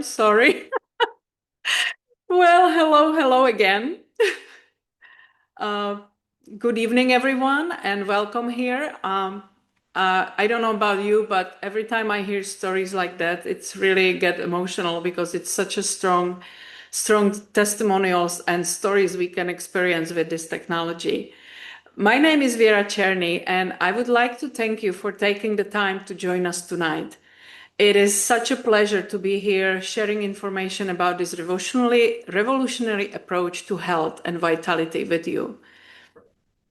Sorry. Well, hello again. Uh, Good evening, everyone, and welcome here. I don't know about you, but every time I hear stories like that, it's really get emotional because it's such a strong testimonials and stories we can experience with this technology. My name is Vera Cherny, and I would like to thank you for taking the time to join us tonight. It is such a pleasure to be here sharing information about this revolutionary approach to health and vitality with you.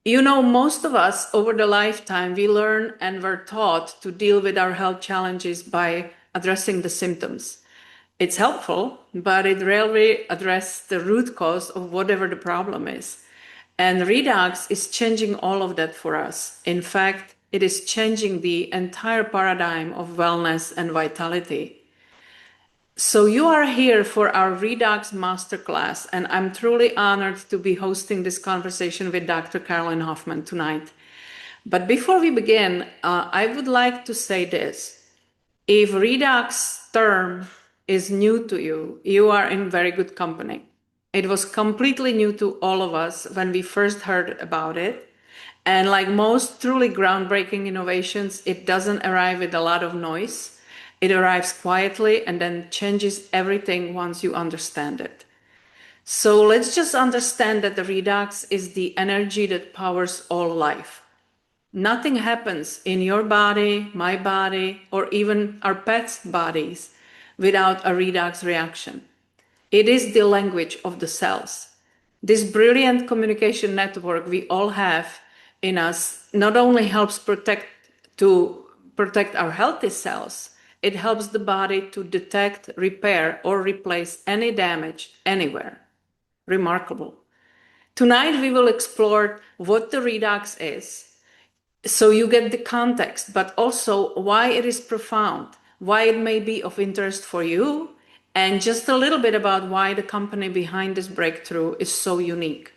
You know, most of us over the lifetime, we learn and were taught to deal with our health challenges by addressing the symptoms. It's helpful, but it rarely addresses the root cause of whatever the problem is. And Redox is changing all of that for us. In fact, it is changing the entire paradigm of wellness and vitality. So you are here for our Redox Masterclass, and I'm truly honored to be hosting this conversation with Dr. Caroline Hoffman tonight. But before we begin, I would like to say this. If Redox term is new to you, you are in very good company. It was completely new to all of us when we first heard about it. And like most truly groundbreaking innovations, it doesn't arrive with a lot of noise. It arrives quietly and then changes everything once you understand it. So let's just understand that the redox is the energy that powers all life. Nothing happens in your body, my body, or even our pets' bodies without a redox reaction. It is the language of the cells. This brilliant communication network we all have in us not only helps protect our healthy cells, it helps the body to detect, repair, or replace any damage anywhere. Remarkable. Tonight we will explore what the redox is, so you get the context, but also why it is profound, why it may be of interest for you, and just a little bit about why the company behind this breakthrough is so unique.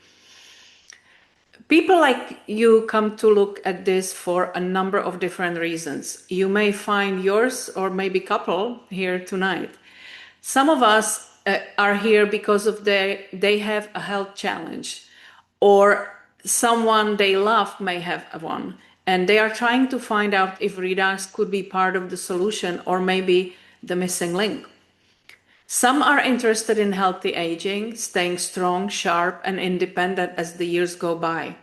People like you come to look at this for a number of different reasons. You may find yours or maybe couple here tonight. Some of us are here because of they have a health challenge, or someone they love may have one, and they are trying to find out if redox could be part of the solution or maybe the missing link. Some are interested in healthy aging, staying strong, sharp, and independent as the years go by.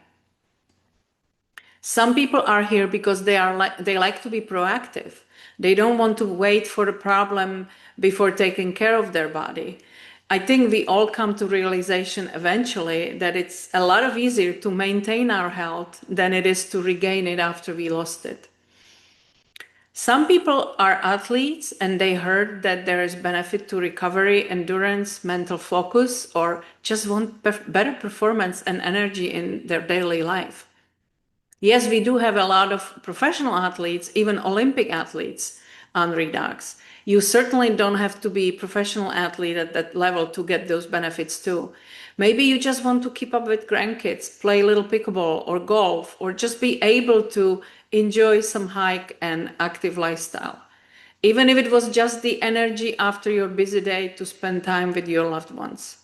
Some people are here because they like to be proactive. They don't want to wait for the problem before taking care of their body. I think we all come to realization eventually that it's a lot easier to maintain our health than it is to regain it after we lost it. Some people are athletes and they heard that there is benefit to recovery, endurance, mental focus, or just want better performance and energy in their daily life. Yes, we do have a lot of professional athletes, even Olympic athletes on Redox. You certainly don't have to be a professional athlete at that level to get those benefits too. Maybe you just want to keep up with grandkids, play a little pickleball or golf, or just be able to enjoy some hike and active lifestyle. Even if it was just the energy after your busy day to spend time with your loved ones.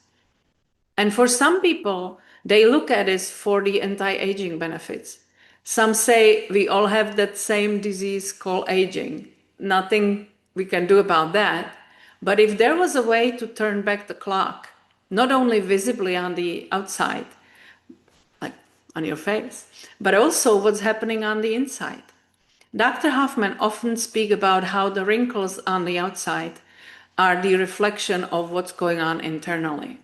And for some people, they look at it for the anti-aging benefits. Some say we all have that same disease called aging. Nothing we can do about that. But if there was a way to turn back the clock, not only visibly on the outside, like on your face, but also what's happening on the inside. Dr. Hoffman often speaks about how the wrinkles on the outside are the reflection of what's going on internally.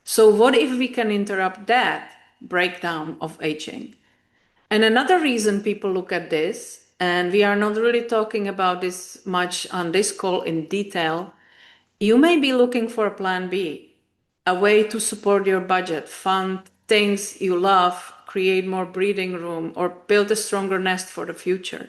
So what if we can interrupt that breakdown of aging? And another reason people look at this, and we are not really talking about this much on this call in detail, you may be looking for a plan B, a way to support your budget, fund things you love, create more breathing room, or build a stronger nest for the future.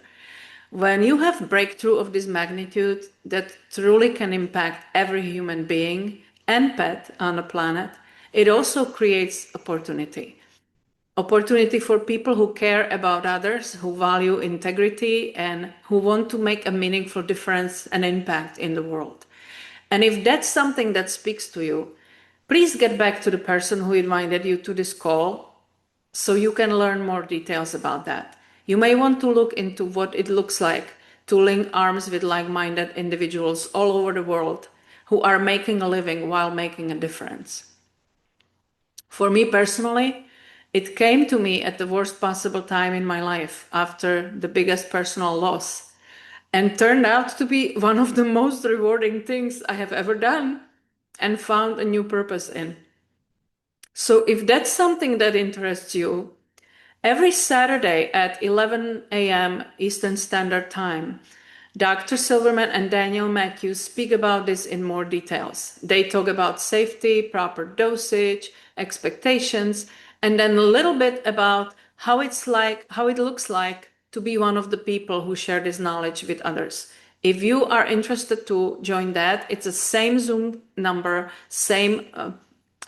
When you have breakthrough of this magnitude that truly can impact every human being and pet on the planet, it also creates opportunity. Opportunity for people who care about others, who value integrity, and who want to make a meaningful difference and impact in the world. And if that's something that speaks to you, please get back to the person who invited you to this call so you can learn more details about that. You may want to look into what it looks like to link arms with like-minded individuals all over the world who are making a living while making a difference. For me personally, it came to me at the worst possible time in my life after the biggest personal loss, and turned out to be one of the most rewarding things I have ever done and found a new purpose in. So if that's something that interests you, every Saturday at 11 a.m. Eastern Standard Time, Dr. Silverman and Daniel Matthews speak about this in more details. They talk about safety, proper dosage, expectations, and then a little bit about how it looks like to be one of the people who share this knowledge with others. If you are interested to join that, it's the same Zoom number, same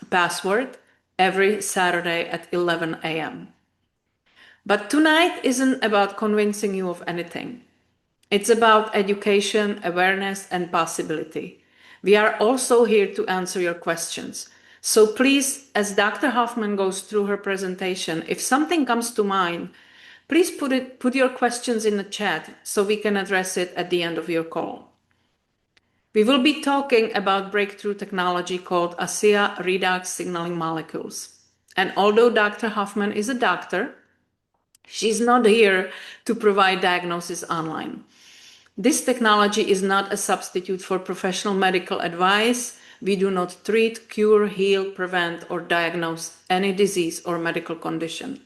password, every Saturday at 11 a.m. But tonight isn't about convincing you of anything. It's about education, awareness, and possibility. We are also here to answer your questions. So please, as Dr. Hoffman goes through her presentation, if something comes to mind, please put your questions in the chat so we can address it at the end of your call. We will be talking about breakthrough technology called ASEA redox signaling molecules. And although Dr. Hoffman is a doctor, she's not here to provide diagnosis online. This technology is not a substitute for professional medical advice. We do not treat, cure, heal, prevent, or diagnose any disease or medical condition.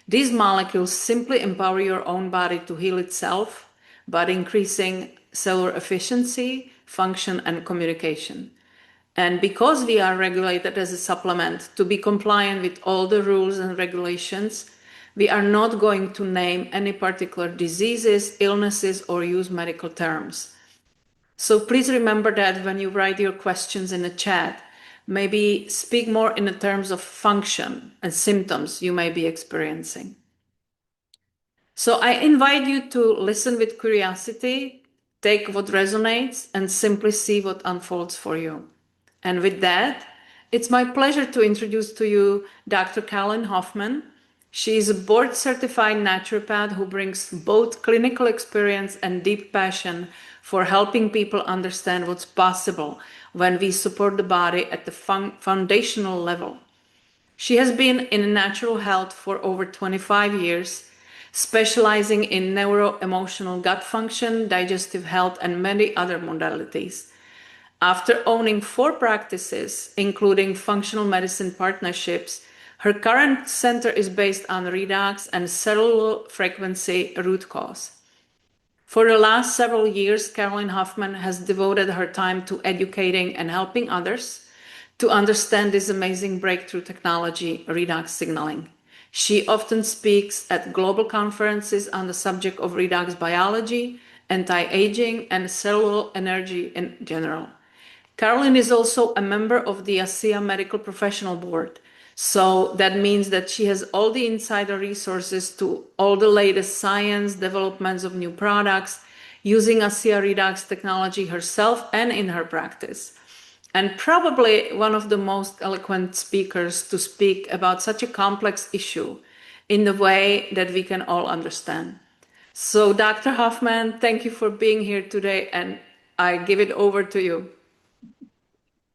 These molecules simply empower your own body to heal itself by increasing cellular efficiency, function, and communication. And because we are regulated as a supplement to be compliant with all the rules and regulations, we are not going to name any particular diseases, illnesses, or use medical terms. So please remember that when you write your questions in the chat, maybe speak more in the terms of function and symptoms you may be experiencing. So I invite you to listen with curiosity, take what resonates, and simply see what unfolds for you. And with that, it's my pleasure to introduce to you Dr. Caroline Hoffman. She is a board-certified naturopath who brings both clinical experience and deep passion for helping people understand what's possible when we support the body at the foundational level. She has been in natural health for over 25 years, specializing in neuro-emotional gut function, digestive health, and many other modalities. After owning 4 practices, including functional medicine partnerships, her current center is based on redox and cellular frequency root cause. For the last several years, Caroline Hoffman has devoted her time to educating and helping others to understand this amazing breakthrough technology, redox signaling. She often speaks at global conferences on the subject of redox biology, anti-aging, and cellular energy in general. Caroline is also a member of the ASEA Medical Professional Board. So that means that she has all the insider resources to all the latest science, developments of new products, using ASEA redox technology herself and in her practice. And probably one of the most eloquent speakers to speak about such a complex issue in the way that we can all understand. So Dr. Hoffman, thank you for being here today, and I give it over to you.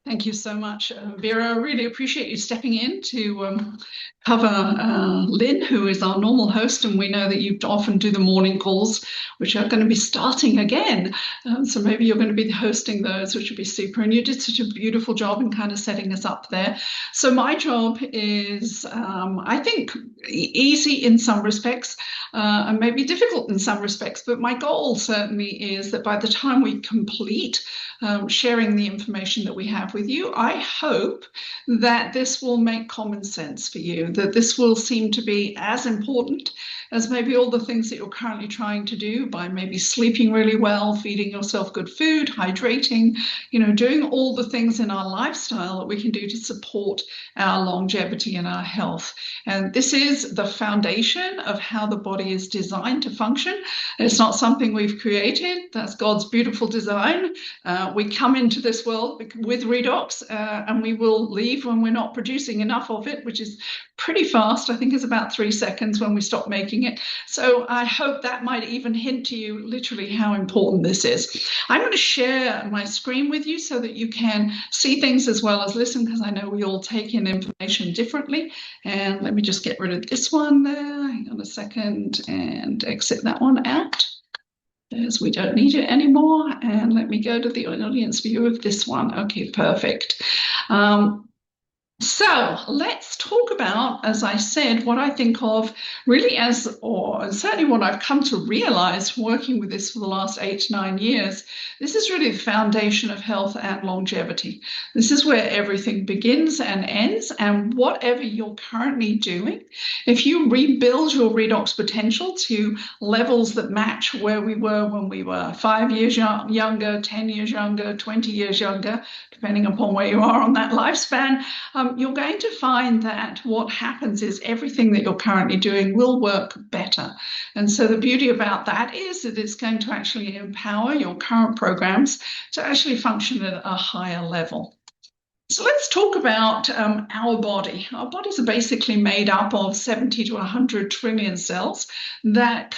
Thank you so much, Vera. I really appreciate you stepping in to cover Lynn, who is our normal host, and we know that you often do the morning calls, which are going to be starting again. So maybe you're going to be hosting those, which would be super. And you did such a beautiful job in kind of setting us up there. So my job is, I think, easy in some respects, and maybe difficult in some respects. But my goal certainly is that by the time we complete sharing the information that we have with you. I hope that this will make common sense for you, that this will seem to be as important as maybe all the things that you're currently trying to do by maybe sleeping really well, feeding yourself good food, hydrating, doing all the things in our lifestyle that we can do to support our longevity and our health. And this is the foundation of how the body is designed to function. It's not something we've created. That's God's beautiful design. We come into this world with redox, and we will leave when we're not producing enough of it, which is pretty fast. I think it's about 3 seconds when we stop making it. So I hope that might even hint to you literally how important this is. I'm going to share my screen with you so that you can see things as well as listen, because I know we all take in information differently. And let me just get rid of this one there. Hang on a second and exit that one out, as we don't need it anymore. And let me go to the audience view of this one. Okay, perfect. So let's talk about, as I said, what I think of really as, or certainly what I've come to realize working with this for the last 8 to 9 years. This is really the foundation of health and longevity. This is where everything begins and ends, and whatever you're currently doing, if you rebuild your redox potential to levels that match where we were when we were 5 years younger, 10 years younger, 20 years younger, depending upon where you are on that lifespan, you're going to find that what happens is everything that you're currently doing will work better. And so the beauty about that is that it's going to actually empower your current programs to actually function at a higher level. So let's talk about our body. Our bodies are basically made up of 70 to 100 trillion cells that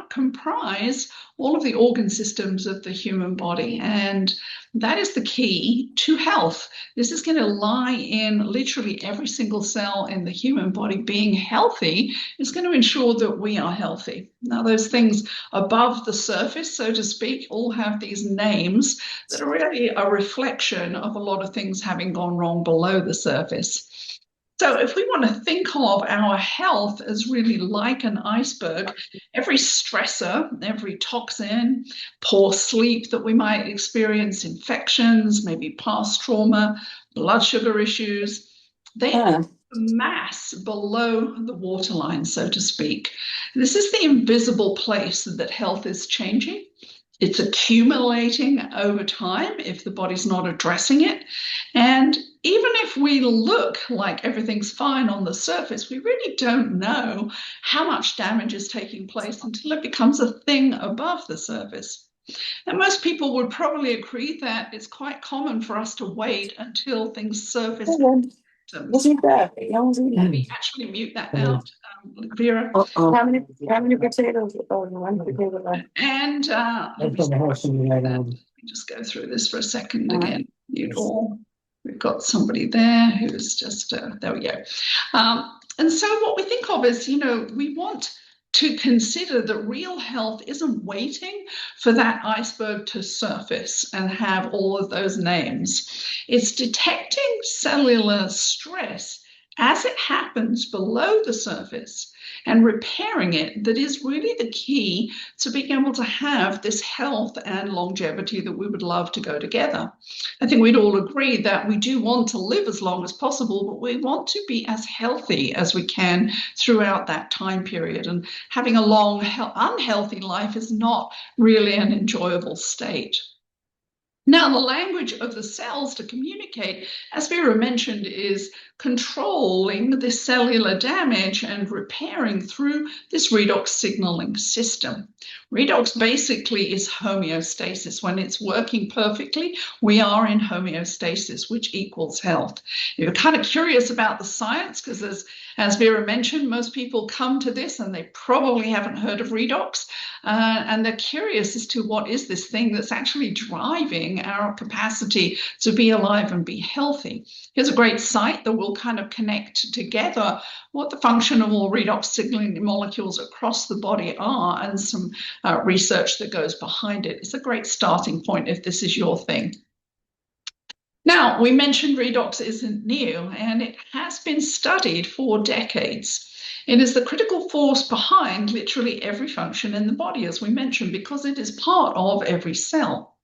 comprise all of the organ systems of the human body. And that is the key to health. This is going to lie in literally every single cell in the human body. Being healthy is going to ensure that we are healthy. Now, those things above the surface, so to speak, all have these names that are really a reflection of a lot of things having gone wrong below the surface. So if we want to think of our health as really like an iceberg, every stressor, every toxin, poor sleep that we might experience, infections, maybe past trauma, blood sugar issues, they have mass below the waterline, so to speak. This is the invisible place that health is changing. It's accumulating over time if the body's not addressing it. And even if we look like everything's fine on the surface, we really don't know how much damage is taking place until it becomes a thing above the surface. And most people would probably agree that it's quite common for us to wait until things surface. Let me actually mute that out, Vera. How many potatoes? And let me just go through this for a second again. Mute all. We've got somebody there who's just, there we go. And so what we think of is, we want to consider that real health isn't waiting for that iceberg to surface and have all of those names. It's detecting cellular stress as it happens below the surface and repairing it that is really the key to being able to have this health and longevity that we would love to go together. I think we'd all agree that we do want to live as long as possible, but we want to be as healthy as we can throughout that time period. And having a long, unhealthy life is not really an enjoyable state. Now, the language of the cells to communicate, as Vera mentioned, is controlling the cellular damage and repairing through this redox signaling system. Redox basically is homeostasis. When it's working perfectly, we are in homeostasis, which equals health. You're kind of curious about the science because as Vera mentioned, most people come to this and they probably haven't heard of redox, and they're curious as to what is this thing that's actually driving our capacity to be alive and be healthy. Here's a great site that will kind of connect together what the function of all redox signaling molecules across the body are and some research that goes behind it. It's a great starting point if this is your thing. Now, we mentioned redox isn't new, and it has been studied for decades. It is the critical force behind literally every function in the body, as we mentioned, because it is part of every cell.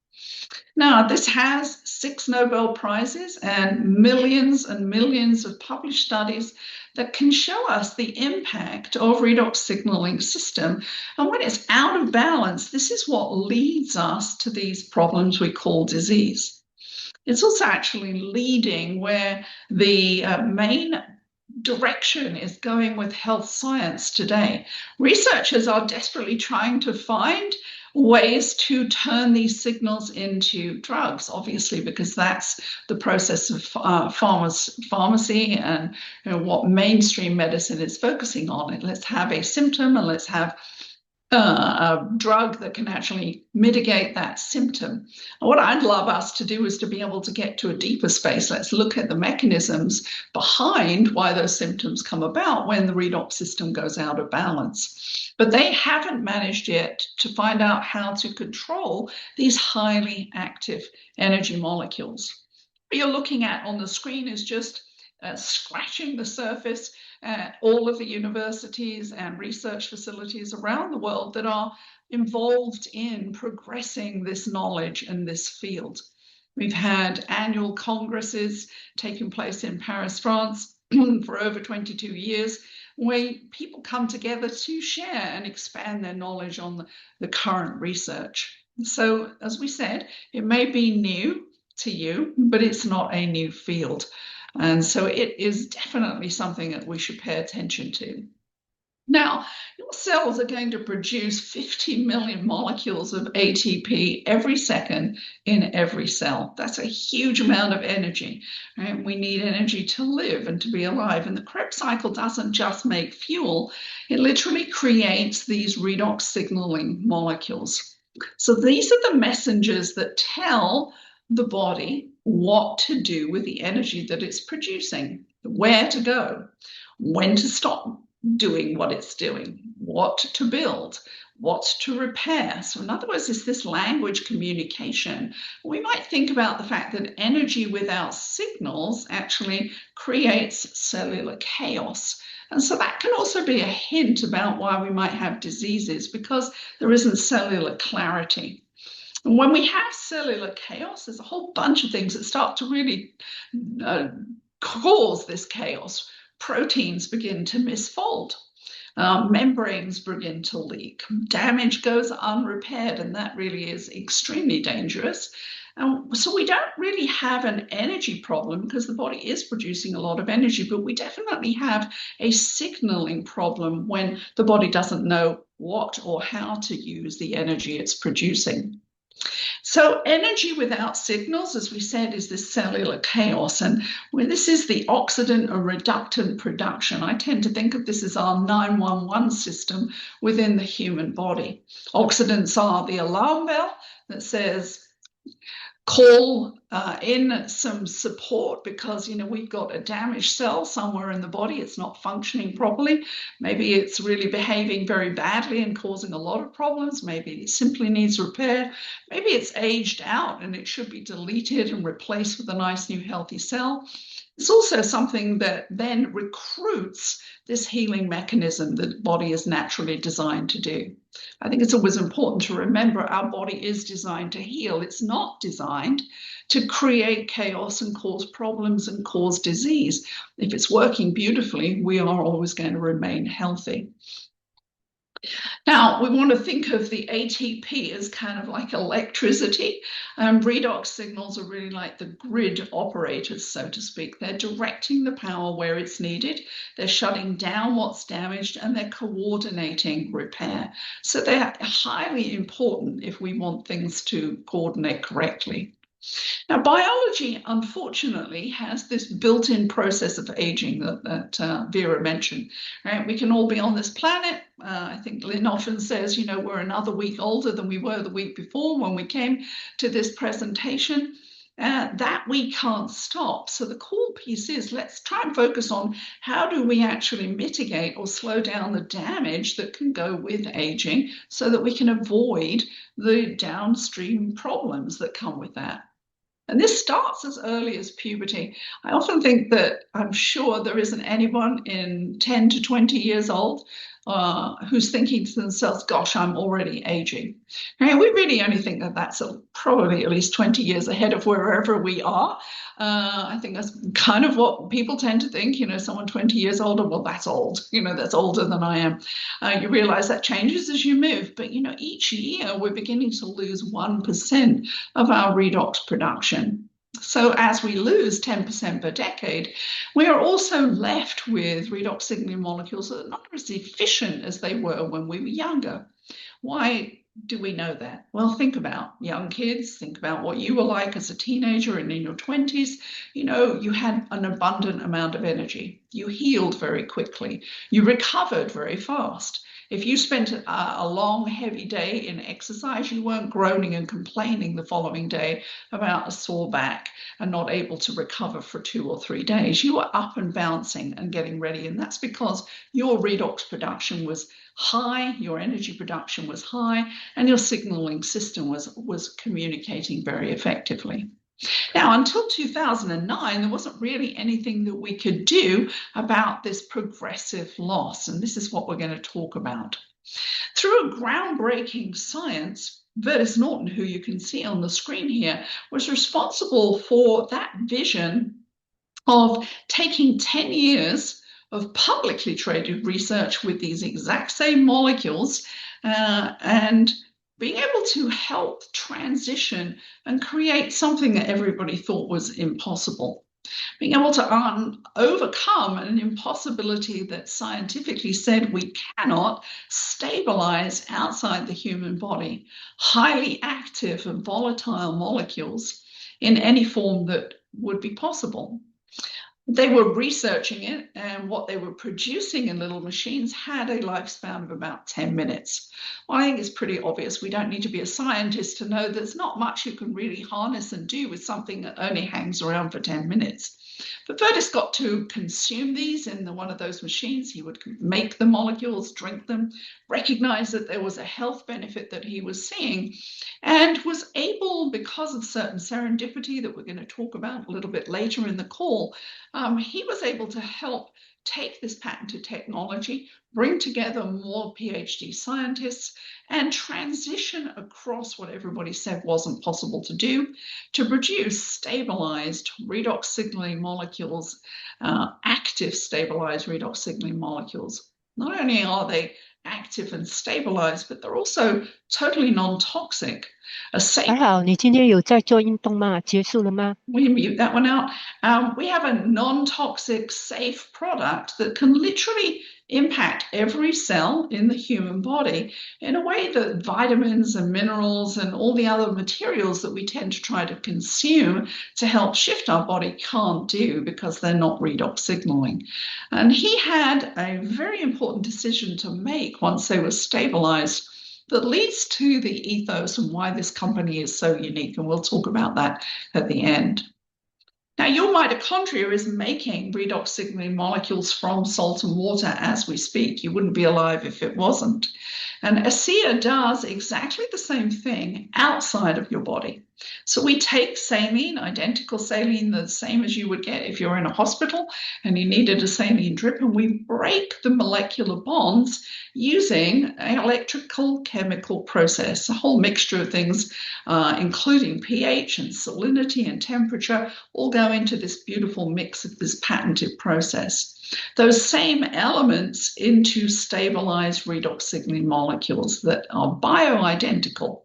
Now, this has 6 Nobel Prizes and millions of published studies that can show us the impact of redox signaling system. And when it's out of balance, this is what leads us to these problems we call disease. It's also actually leading where the main direction is going with health science today. Researchers are desperately trying to find ways to turn these signals into drugs, obviously, because that's the process of pharmacy and what mainstream medicine is focusing on. Let's have a symptom and let's have a drug that can actually mitigate that symptom. And what I'd love us to do is to be able to get to a deeper space. Let's look at the mechanisms behind why those symptoms come about when the redox system goes out of balance. But they haven't managed yet to find out how to control these highly active energy molecules. What you're looking at on the screen is just scratching the surface at all of the universities and research facilities around the world that are involved in progressing this knowledge and this field. We've had annual congresses taking place in Paris, France for over 22 years, where people come together to share and expand their knowledge on the current research. So, as we said, it may be new to you, but it's not a new field. And so it is definitely something that we should pay attention to. Now, your cells are going to produce 50 million molecules of ATP every second in every cell. That's a huge amount of energy. Right? We need energy to live and to be alive. And the Krebs cycle doesn't just make fuel, it literally creates these redox signaling molecules. So these are the messengers that tell the body what to do with the energy that it's producing, where to go, when to stop doing what it's doing, what to build, what to repair. So in other words, it's this language communication. We might think about the fact that energy without signals actually creates cellular chaos. And so that can also be a hint about why we might have diseases, because there isn't cellular clarity. And when we have cellular chaos, there's a whole bunch of things that start to really cause this chaos. Proteins begin to misfold. Membranes begin to leak. Damage goes unrepaired, and that really is extremely dangerous. So we don't really have an energy problem because the body is producing a lot of energy, but we definitely have a signaling problem when the body doesn't know what or how to use the energy it's producing. So energy without signals, as we said, is this cellular chaos. And when this is the oxidant or reductant production, I tend to think of this as our 911 system within the human body. Oxidants are the alarm bell that says, call in some support because, we've got a damaged cell somewhere in the body. It's not functioning properly. Maybe it's really behaving very badly and causing a lot of problems. Maybe it simply needs repair. Maybe it's aged out and it should be deleted and replaced with a nice new healthy cell. It's also something that then recruits this healing mechanism that the body is naturally designed to do. I think it's always important to remember our body is designed to heal. It's not designed to create chaos and cause problems and cause disease. If it's working beautifully, we are always going to remain healthy. Now, we want to think of the ATP as kind of like electricity. Redox signals are really like the grid operators, so to speak. They're directing the power where it's needed. They're shutting down what's damaged, and they're coordinating repair. So they're highly important if we want things to coordinate correctly. Now, biology, unfortunately, has this built-in process of aging that Vera mentioned. Right? We can all be on this planet. I think Lynn often says, we're another week older than we were the week before when we came to this presentation. That we can't stop. So the cool piece is let's try and focus on how do we actually mitigate or slow down the damage that can go with aging so that we can avoid the downstream problems that come with that. And this starts as early as puberty. I often think that I'm sure there isn't anyone in 10 to 20 years old who's thinking to themselves, gosh, I'm already aging. And we really only think that that's probably at least 20 years ahead of wherever we are. I think that's kind of what people tend to think, someone 20 years older, well, that's old, that's older than I am. You realize that changes as you move, but each year we're beginning to lose 1% of our redox production. So as we lose 10% per decade, we are also left with redox signaling molecules that are not as efficient as they were when we were younger. Why do we know that? Well, think about young kids. Think about what you were like as a teenager and in your 20s. You had an abundant amount of energy. You healed very quickly. You recovered very fast. If you spent a long, heavy day in exercise, you weren't groaning and complaining the following day about a sore back and not able to recover for 2 or 3 days. You were up and bouncing and getting ready. And that's because your redox production was high, your energy production was high, and your signaling system was communicating very effectively. Now, until 2009, there wasn't really anything that we could do about this progressive loss, and this is what we're going to talk about. Through a groundbreaking science, Vertis Norton, who you can see on the screen here, was responsible for that vision of taking 10 years of publicly traded research with these exact same molecules and being able to help transition and create something that everybody thought was impossible. Being able to overcome an impossibility that scientifically said we cannot stabilize outside the human body highly active and volatile molecules in any form that would be possible. They were researching it, and what they were producing in little machines had a lifespan of about 10 minutes. Well, I think it's pretty obvious. We don't need to be a scientist to know there's not much you can really harness and do with something that only hangs around for 10 minutes. But Vertis got to consume these in one of those machines. He would make the molecules, drink them, recognize that there was a health benefit that he was seeing, and was able, because of certain serendipity that we're going to talk about a little bit later in the call, he was able to help take this patented technology, bring together more PhD scientists, and transition across what everybody said wasn't possible to do to produce stabilized redox signaling molecules, active stabilized redox signaling molecules. Not only are they active and stabilized, but they're also totally non-toxic. 还好，你今天有在做运动吗？结束了吗？ We mute that one out. We have a non-toxic, safe product that can literally impact every cell in the human body in a way that vitamins and minerals and all the other materials that we tend to try to consume to help shift our body can't do because they're not redox signaling. And he had a very important decision to make once they were stabilized that leads to the ethos and why this company is so unique. And we'll talk about that at the end. Now, your mitochondria is making redox signaling molecules from salt and water as we speak. You wouldn't be alive if it wasn't. And ASEA does exactly the same thing outside of your body. So we take saline, identical saline, the same as you would get if you're in a hospital and you needed a saline drip, and we break the molecular bonds using an electrical chemical process, a whole mixture of things, including pH and salinity and temperature, all go into this beautiful mix of this patented process. Those same elements into stabilized redox signaling molecules that are bioidentical.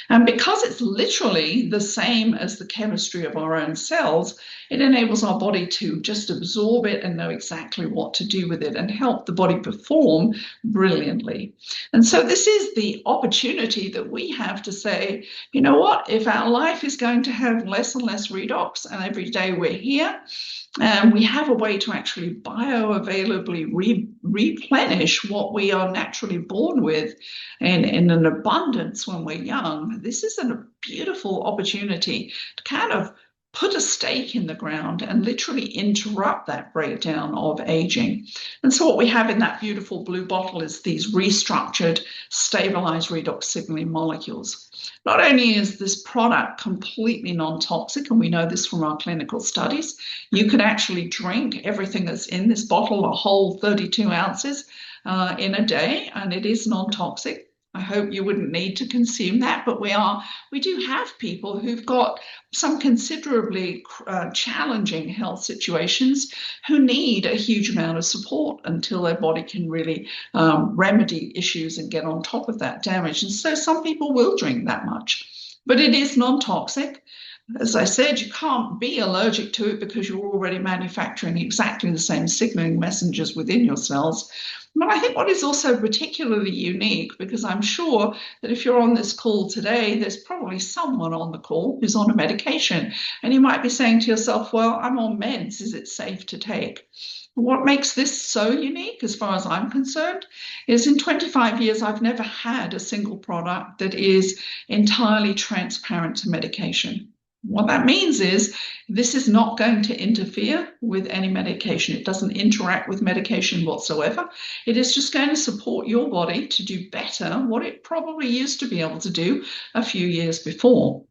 And because it's literally the same as the chemistry of our own cells, it enables our body to just absorb it and know exactly what to do with it and help the body perform brilliantly. And so this is the opportunity that we have to say, you know what, if our life is going to have less and less redox, and every day we're here, and we have a way to actually bioavailably replenish what we are naturally born with in an abundance when we're young. This is a beautiful opportunity to kind of put a stake in the ground and literally interrupt that breakdown of aging. And so what we have in that beautiful blue bottle is these restructured, stabilized redox signaling molecules. Not only is this product completely non-toxic, and we know this from our clinical studies, you could actually drink everything that's in this bottle, a whole 32 ounces in a day, and it is non-toxic. I hope you wouldn't need to consume that, but we do have people who've got some considerably challenging health situations who need a huge amount of support until their body can really remedy issues and get on top of that damage. And so some people will drink that much, but it is non-toxic. As I said, you can't be allergic to it because you're already manufacturing exactly the same signaling messengers within your cells. But I think what is also particularly unique, because I'm sure that if you're on this call today, there's probably someone on the call who's on a medication, and you might be saying to yourself, well, I'm on meds, is it safe to take? What makes this so unique, as far as I'm concerned, is in 25 years, I've never had a single product that is entirely transparent to medication. What that means is this is not going to interfere with any medication. It doesn't interact with medication whatsoever. It is just going to support your body to do better what it probably used to be able to do a few years before.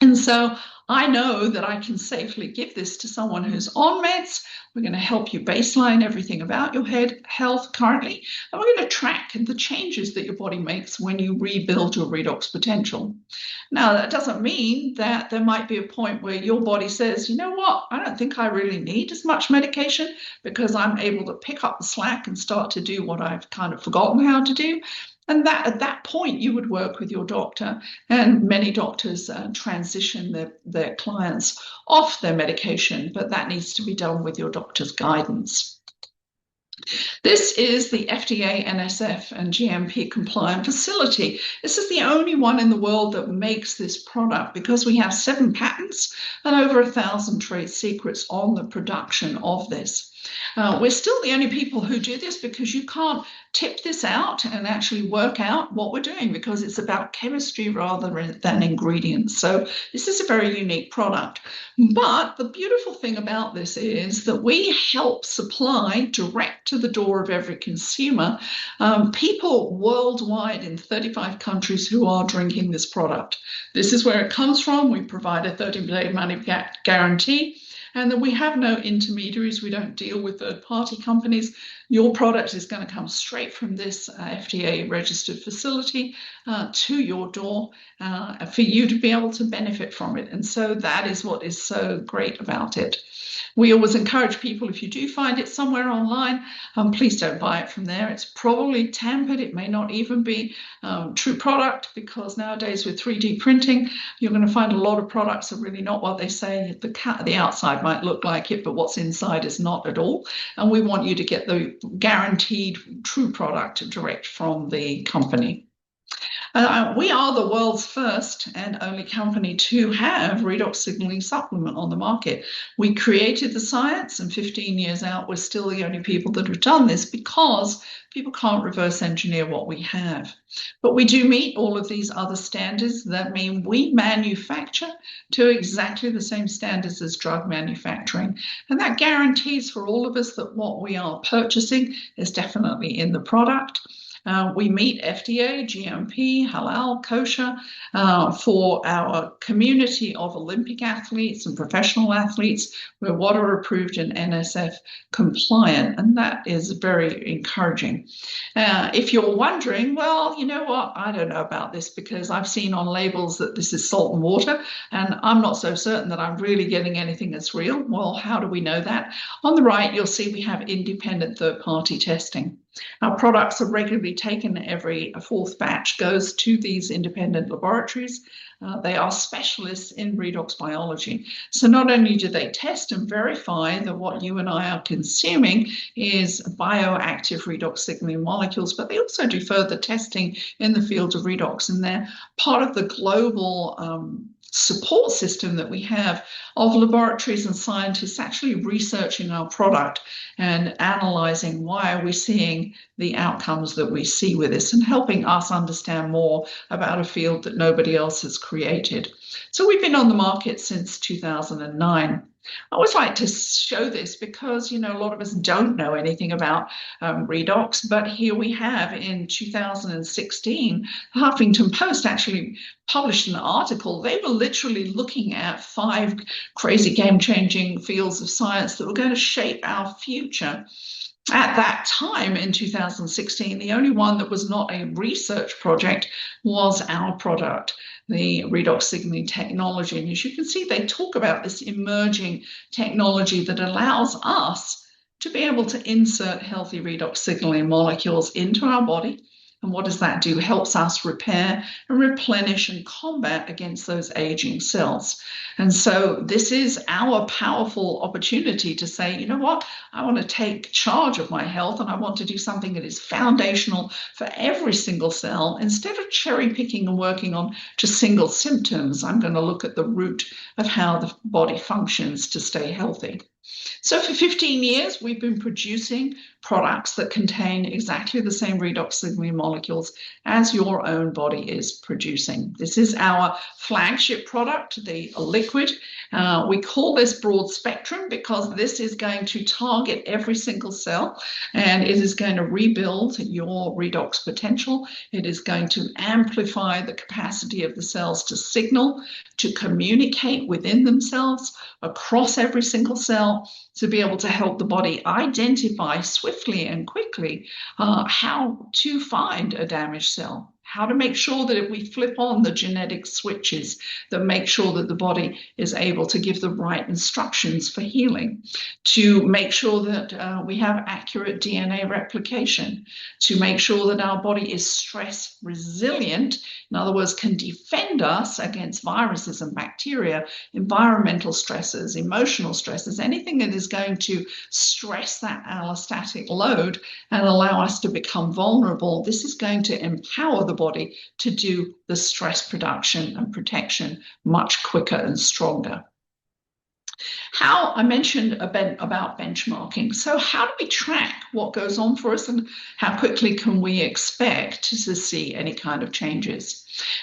And so I know that I can safely give this to someone who's on meds. We're going to help you baseline everything about your health currently, and we're going to track the changes that your body makes when you rebuild your redox potential. Now, that doesn't mean that there might be a point where your body says, you know what, I don't think I really need as much medication because I'm able to pick up the slack and start to do what I've kind of forgotten how to do. And that at that point, you would work with your doctor, and many doctors transition their clients off their medication, but that needs to be done with your doctor's guidance. This is the FDA, NSF, and GMP compliant facility. This is the only one in the world that makes this product because we have 7 patents and over 1,000 trade secrets on the production of this. We're still the only people who do this because you can't tip this out and actually work out what we're doing because it's about chemistry rather than ingredients. So this is a very unique product. But the beautiful thing about this is that we help supply direct to the door of every consumer people worldwide in 35 countries who are drinking this product. This is where it comes from. We provide a 30-day money guarantee. And that we have no intermediaries. We don't deal with third-party companies. Your product is going to come straight from this FDA-registered facility to your door for you to be able to benefit from it. And so that is what is so great about it. We always encourage people, if you do find it somewhere online, please don't buy it from there. It's probably tampered. It may not even be true product because nowadays with 3D printing, you're going to find a lot of products are really not what they say. The outside might look like it, but what's inside is not at all. And we want you to get the guaranteed true product direct from the company. We are the world's first and only company to have redox signaling supplement on the market. We created the science, and 15 years out, we're still the only people that have done this because people can't reverse engineer what we have. But we do meet all of these other standards that mean we manufacture to exactly the same standards as drug manufacturing. And that guarantees for all of us that what we are purchasing is definitely in the product. We meet FDA, GMP, halal, kosher for our community of Olympic athletes and professional athletes. We're water approved and NSF compliant, and that is very encouraging. If you're wondering, well, you know what, I don't know about this because I've seen on labels that this is salt and water, and I'm not so certain that I'm really getting anything that's real. Well, how do we know that? On the right, you'll see we have independent third-party testing. Our products are regularly taken. Every 4th batch goes to these independent laboratories. They are specialists in redox biology. So not only do they test and verify that what you and I are consuming is bioactive redox signaling molecules, but they also do further testing in the field of redox. And they're part of the global support system that we have of laboratories and scientists actually researching our product and analyzing why are we seeing the outcomes that we see with this and helping us understand more about a field that nobody else has created. So we've been on the market since 2009. I always like to show this because, you know, a lot of us don't know anything about redox, but here we have in 2016, the Huffington Post actually published an article. They were literally looking at 5 crazy game-changing fields of science that were going to shape our future. At that time in 2016, the only one that was not a research project was our product, the redox signaling technology. And as you can see, they talk about this emerging technology that allows us to be able to insert healthy redox signaling molecules into our body. And what does that do? Helps us repair and replenish and combat against those aging cells. And so this is our powerful opportunity to say, you know what, I want to take charge of my health and I want to do something that is foundational for every single cell. Instead of cherry picking and working on just single symptoms, I'm going to look at the root of how the body functions to stay healthy. So for 15 years, we've been producing products that contain exactly the same redox signaling molecules as your own body is producing. This is our flagship product, the liquid. We call this broad spectrum because this is going to target every single cell and it is going to rebuild your redox potential. It is going to amplify the capacity of the cells to signal, to communicate within themselves, across every single cell, to be able to help the body identify swiftly and quickly how to find a damaged cell, how to make sure that if we flip on the genetic switches that make sure that the body is able to give the right instructions for healing, to make sure that we have accurate DNA replication, to make sure that our body is stress resilient, in other words, can defend us against viruses and bacteria, environmental stresses, emotional stresses, anything that is going to stress that allostatic load and allow us to become vulnerable. This is going to empower the body to do the stress production and protection much quicker and stronger. How I mentioned about benchmarking. So how do we track what goes on for us and how quickly can we expect to see any kind of changes?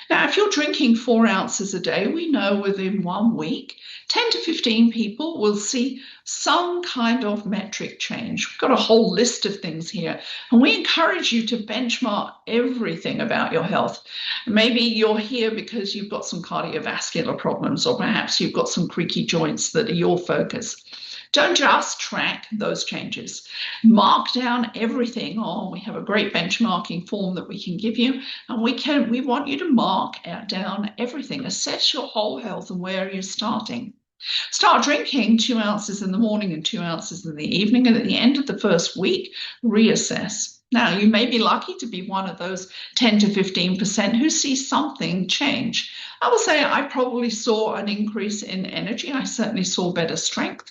Now, if you're drinking 4 ounces a day, we know within 1 week, 10 to 15 people will see some kind of metric change. We've got a whole list of things here, and we encourage you to benchmark everything about your health. Maybe you're here because you've got some cardiovascular problems, or perhaps you've got some creaky joints that are your focus. Don't just track those changes. Mark down everything. Oh, we have a great benchmarking form that we can give you, and we want you to mark down everything. Assess your whole health and where you're starting. Start drinking 2 ounces in the morning and 2 ounces in the evening, and at the end of the first week, reassess. Now, you may be lucky to be one of those 10 to 15% who see something change. I will say I probably saw an increase in energy. I certainly saw better strength,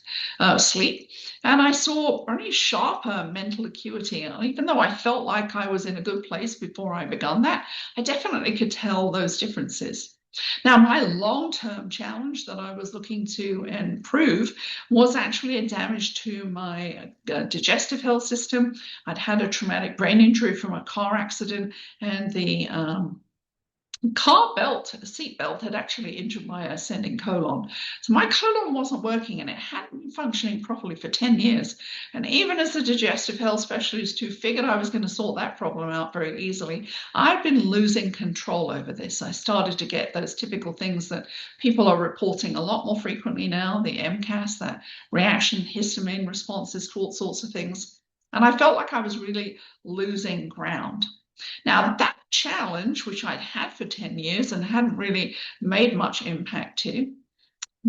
sleep, and I saw very sharper mental acuity. And even though I felt like I was in a good place before I began that, I definitely could tell those differences. Now, my long-term challenge that I was looking to improve was actually a damage to my digestive health system. I'd had a traumatic brain injury from a car accident, and the seat belt had actually injured my ascending colon. So my colon wasn't working and it hadn't been functioning properly for 10 years. And even as a digestive health specialist who figured I was going to sort that problem out very easily, I've been losing control over this. I started to get those typical things that people are reporting a lot more frequently now, the MCAS, that reaction histamine responses to all sorts of things. And I felt like I was really losing ground. Now, that challenge, which I'd had for 10 years and hadn't really made much impact to,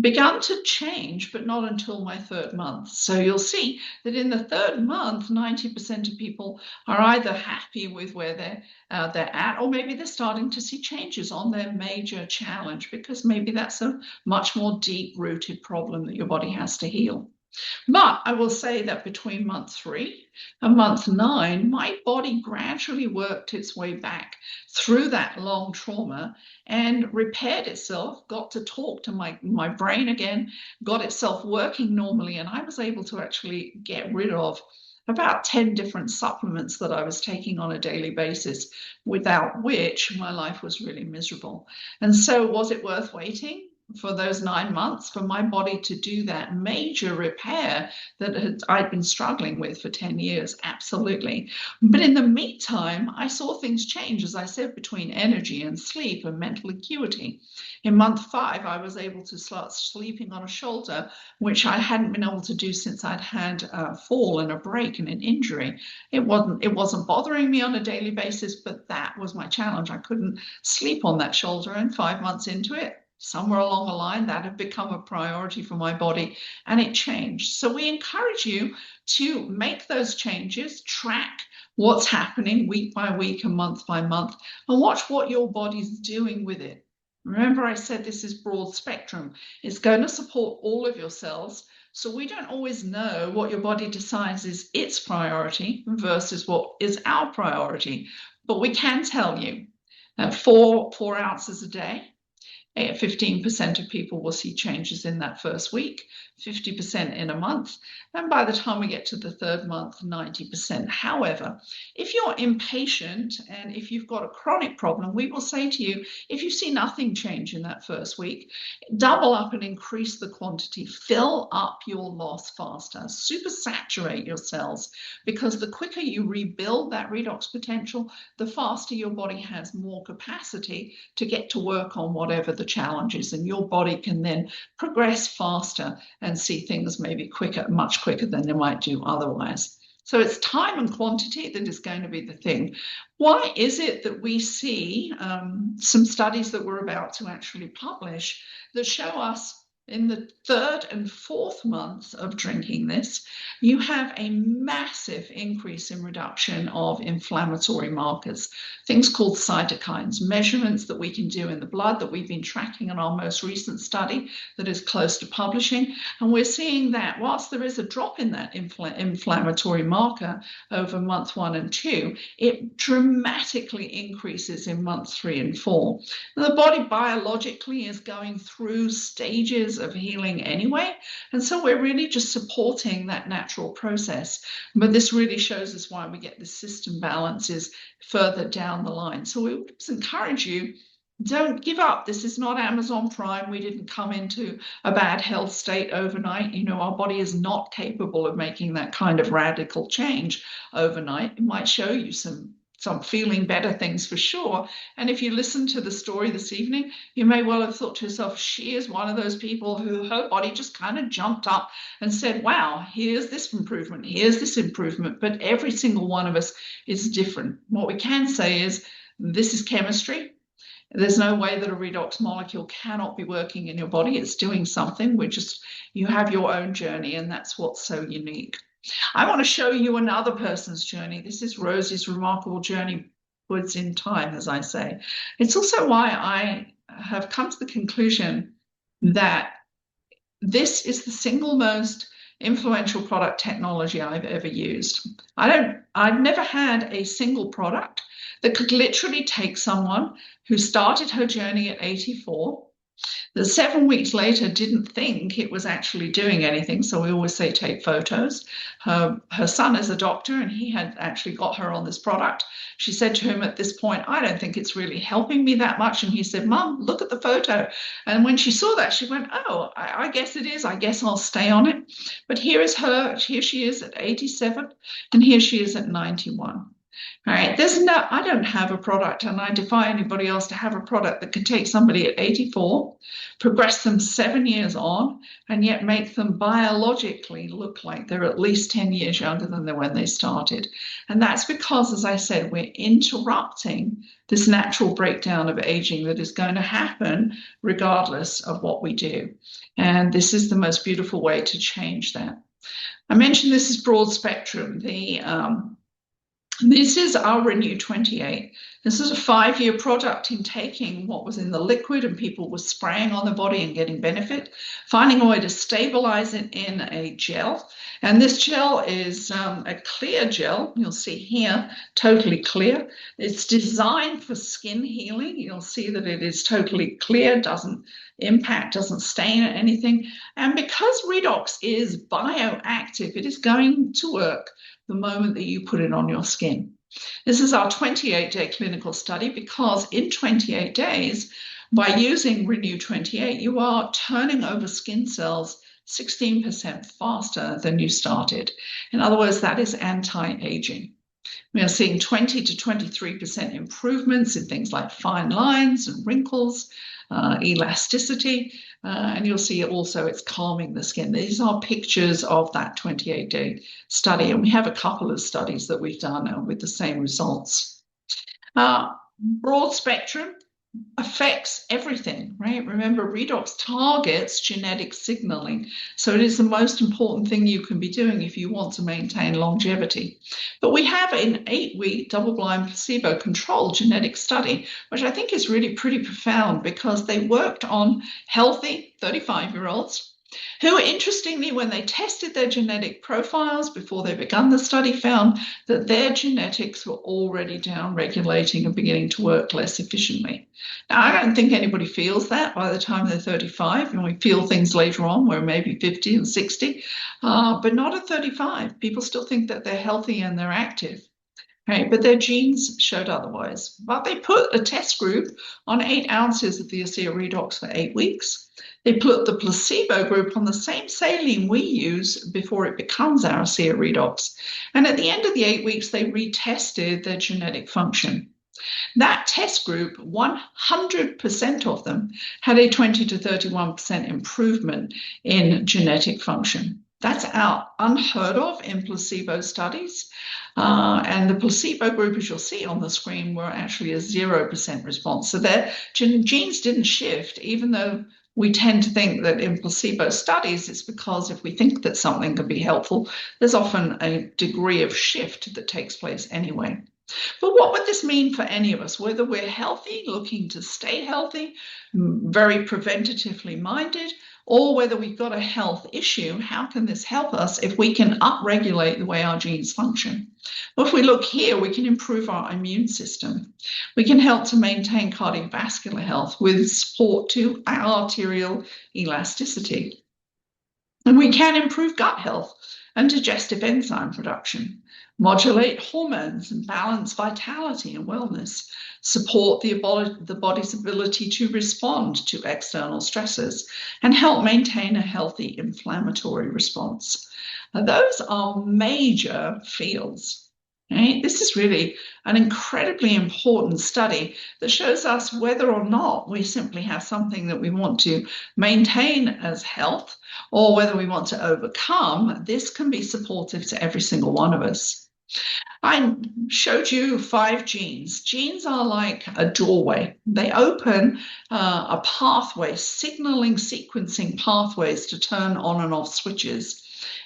began to change, but not until my 3rd month. So you'll see that in the 3rd month, 90% of people are either happy with where they're at, or maybe they're starting to see changes on their major challenge, because maybe that's a much more deep-rooted problem that your body has to heal. But I will say that between month 3 and month 9, my body gradually worked its way back through that long trauma and repaired itself, got to talk to my brain again, got itself working normally, and I was able to actually get rid of about 10 different supplements that I was taking on a daily basis, without which my life was really miserable. And so was it worth waiting for those 9 months for my body to do that major repair that I'd been struggling with for 10 years? Absolutely. But in the meantime, I saw things change, as I said, between energy and sleep and mental acuity. In month 5, I was able to start sleeping on a shoulder, which I hadn't been able to do since I'd had a fall and a break and an injury. It wasn't bothering me on a daily basis, but that was my challenge. I couldn't sleep on that shoulder, and 5 months into it, somewhere along the line, that had become a priority for my body, and it changed. So we encourage you to make those changes, track what's happening week by week and month by month, and watch what your body's doing with it. Remember, I said this is broad spectrum. It's going to support all of your cells. So we don't always know what your body decides is its priority versus what is our priority. But we can tell you that 4 ounces a day, 15% of people will see changes in that first week, 50% in a month, and by the time we get to the 3rd month, 90%. However, if you're impatient and if you've got a chronic problem, we will say to you, if you see nothing change in that first week, double up and increase the quantity, fill up your loss faster, supersaturate your cells, because the quicker you rebuild that redox potential, the faster your body has more capacity to get to work on whatever the challenges, and your body can then progress faster and see things maybe quicker, much quicker than they might do otherwise. So it's time and quantity that is going to be the thing. Why is it that we see some studies that we're about to actually publish that show us in the 3rd and 4th months of drinking this, you have a massive increase in reduction of inflammatory markers, things called cytokines, measurements that we can do in the blood that we've been tracking in our most recent study that is close to publishing. And we're seeing that whilst there is a drop in that inflammatory marker over month 1 and 2, it dramatically increases in months 3 and 4. And the body biologically is going through stages of healing anyway, and so we're really just supporting that natural process. But this really shows us why we get the system balances further down the line. So we would encourage you, don't give up. This is not Amazon Prime. We didn't come into a bad health state overnight. You know, our body is not capable of making that kind of radical change overnight. It might show you some feeling better things for sure. And if you listen to the story this evening, you may well have thought to yourself, she is one of those people who her body just kind of jumped up and said, wow, here's this improvement, here's this improvement. But every single one of us is different. What we can say is this is chemistry. There's no way that a redox molecule cannot be working in your body. It's doing something. You have your own journey, and that's what's so unique. I want to show you another person's journey. This is Rosie's remarkable journey backwards in time, as I say. It's also why I have come to the conclusion that this is the single most influential product technology I've ever used. I've never had a single product that could literally take someone who started her journey at 84, that 7 weeks later didn't think it was actually doing anything. So we always say take photos. Her son is a doctor, and he had actually got her on this product. She said to him at this point, I don't think it's really helping me that much. And he said, Mum, look at the photo. And when she saw that, she went, oh, I guess it is. I guess I'll stay on it. But here she is at 87, and here she is at 91. All right, I don't have a product, and I defy anybody else to have a product that could take somebody at 84, progress them 7 years on, and yet make them biologically look like they're at least 10 years younger than when they started. And that's because, as I said, we're interrupting this natural breakdown of aging that is going to happen regardless of what we do. And this is the most beautiful way to change that. I mentioned this is broad spectrum. This is our Renew 28. This is a 5-year product in taking what was in the liquid and people were spraying on the body and getting benefit, finding a way to stabilize it in a gel. And this gel is a clear gel. You'll see here, totally clear. It's designed for skin healing. You'll see that it is totally clear, doesn't impact, doesn't stain anything. And because redox is bioactive, it is going to work the moment that you put it on your skin. This is our 28-day clinical study because in 28 days, by using Renew 28, you are turning over skin cells 16% faster than you started. In other words, that is anti-aging. We are seeing 20 to 23% improvements in things like fine lines and wrinkles, elasticity, and you'll see also it's calming the skin. These are pictures of that 28-day study, and we have a couple of studies that we've done with the same results. Broad spectrum affects everything, right? Remember, redox targets genetic signaling. So it is the most important thing you can be doing if you want to maintain longevity. But we have an 8-week double-blind placebo-controlled genetic study, which I think is really pretty profound because they worked on healthy 35-year-olds who, interestingly, when they tested their genetic profiles before they began the study, found that their genetics were already down-regulating and beginning to work less efficiently. Now, I don't think anybody feels that by the time they're 35, and we feel things later on where maybe 50 and 60, but not at 35. People still think that they're healthy and they're active. Right, but their genes showed otherwise. But they put a test group on 8 ounces of the ASEA Redox for 8 weeks. They put the placebo group on the same saline we use before it becomes our ASEA Redox. And at the end of the 8 weeks, they retested their genetic function. That test group, 100% of them had a 20 to 31% improvement in genetic function. That's unheard of in placebo studies. And the placebo group, as you'll see on the screen, were actually a 0% response. So their genes didn't shift, even though we tend to think that in placebo studies, it's because if we think that something could be helpful, there's often a degree of shift that takes place anyway. But what would this mean for any of us, whether we're healthy, looking to stay healthy, very preventatively minded, or whether we've got a health issue? How can this help us if we can upregulate the way our genes function? Well, if we look here, we can improve our immune system. We can help to maintain cardiovascular health with support to arterial elasticity. And we can improve gut health and digestive enzyme production, modulate hormones and balance vitality and wellness, support the body's ability to respond to external stresses, and help maintain a healthy inflammatory response. Now, those are major fields. Right? This is really an incredibly important study that shows us whether or not we simply have something that we want to maintain as health, or whether we want to overcome. This can be supportive to every single one of us. I showed you 5 genes. Genes are like a doorway. They open a pathway, signaling sequencing pathways to turn on and off switches.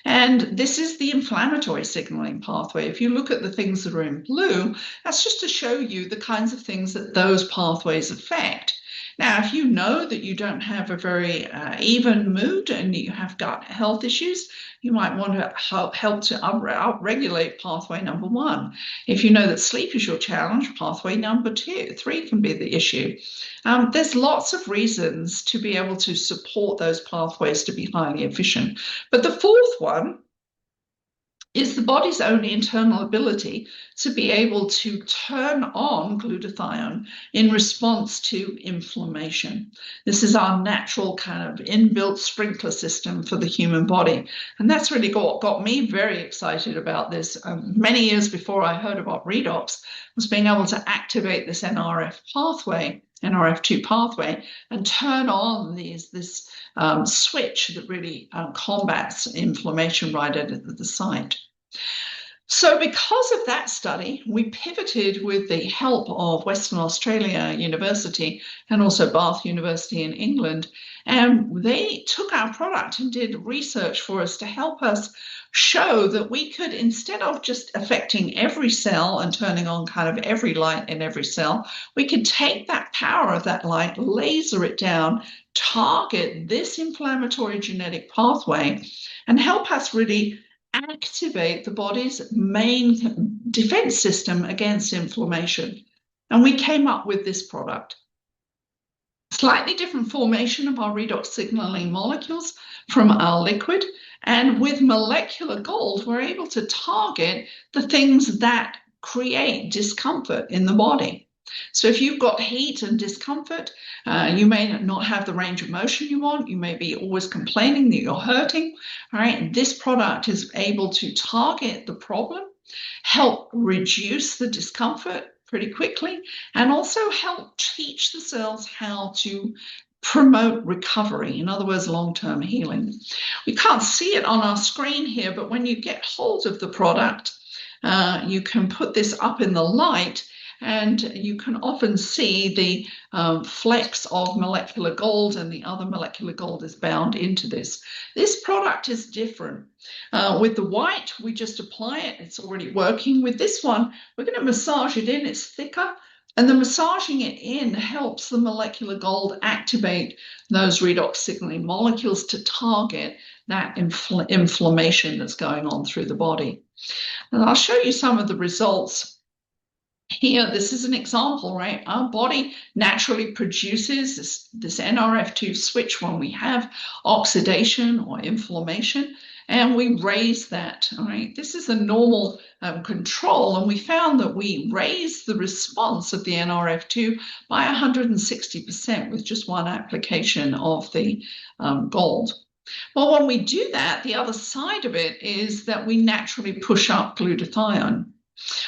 And this is the inflammatory signaling pathway. If you look at the things that are in blue, that's just to show you the kinds of things that those pathways affect. Now, if you know that you don't have a very even mood and you have gut health issues, you might want to help to upregulate pathway number 1. If you know that sleep is your challenge, pathway number 3 can be the issue. There's lots of reasons to be able to support those pathways to be highly efficient. But the 4th one is the body's own internal ability to be able to turn on glutathione in response to inflammation. This is our natural kind of inbuilt sprinkler system for the human body. And that's really what got me very excited about this. Many years before I heard about redox, was being able to activate this NRF pathway, NRF2 pathway, and turn on this switch that really combats inflammation right at the site. So because of that study, we pivoted with the help of Western Australia University and also Bath University in England. And they took our product and did research for us to help us show that we could, instead of just affecting every cell and turning on kind of every light in every cell, we could take that power of that light, laser it down, target this inflammatory genetic pathway, and help us really activate the body's main defense system against inflammation. And we came up with this product. Slightly different formation of our redox signaling molecules from our liquid. And with molecular gold, we're able to target the things that create discomfort in the body. So if you've got heat and discomfort, you may not have the range of motion you want. You may be always complaining that you're hurting. All right, this product is able to target the problem, help reduce the discomfort pretty quickly, and also help teach the cells how to promote recovery, in other words, long-term healing. We can't see it on our screen here, but when you get hold of the product, you can put this up in the light, and you can often see the flecks of molecular gold, and the other molecular gold is bound into this. This product is different. With the white, we just apply it. It's already working. With this one, we're going to massage it in. It's thicker. And the massaging it in helps the molecular gold activate those redox signaling molecules to target that inflammation that's going on through the body. And I'll show you some of the results. Here, this is an example, right? Our body naturally produces this NRF2 switch when we have oxidation or inflammation, and we raise that, all right? This is a normal control, and we found that we raised the response of the NRF2 by 160% with just one application of the gold. Well, when we do that, the other side of it is that we naturally push up glutathione.